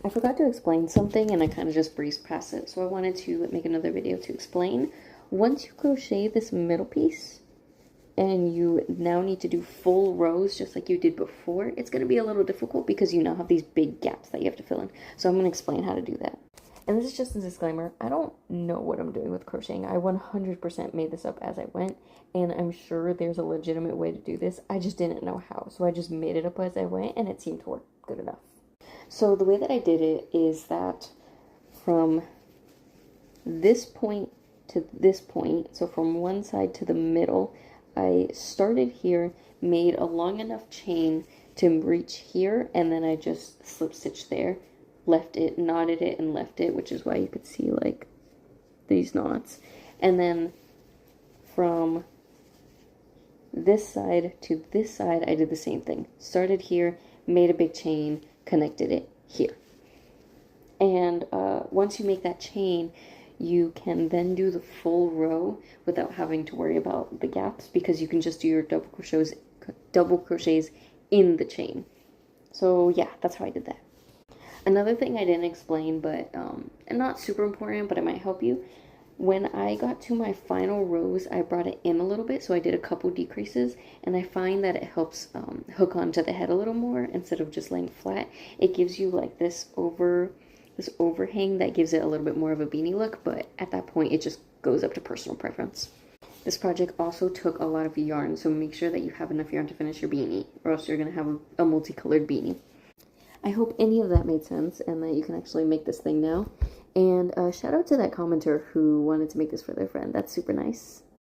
I forgot to explain something and I kind of just breezed past it, so I wanted to make another video to explain. Once you crochet this middle piece, and you now need to do full rows just like you did before, it's going to be a little difficult because you now have these big gaps that you have to fill in. So I'm going to explain how to do that. And this is just a disclaimer, I don't know what I'm doing with crocheting. I 100% made this up as I went, and I'm sure there's a legitimate way to do this. I just didn't know how, so I just made it up as I went, and it seemed to work good enough. So the way that I did it is that from this point to this point, so from one side to the middle, I started here, made a long enough chain to reach here, and then I just slip stitched there, left it, knotted it, and left it, which is why you could see like these knots. And then from this side to this side, I did the same thing. Started here, made a big chain, connected it here. And once you make that chain, you can then do the full row without having to worry about the gaps, because you can just do your double crochets in the chain. So yeah, that's how I did that. Another thing I didn't explain, but and not super important, but it might help you. When I got to my final rows, I brought it in a little bit, so I did a couple decreases, and I find that it helps hook onto the head a little more instead of just laying flat. It gives you like this overhang that gives it a little bit more of a beanie look, but at that point it just goes up to personal preference. This project also took a lot of yarn, so make sure that you have enough yarn to finish your beanie, or else you're going to have a multicolored beanie. I hope any of that made sense and that you can actually make this thing now. And shout out to that commenter who wanted to make this for their friend. That's super nice.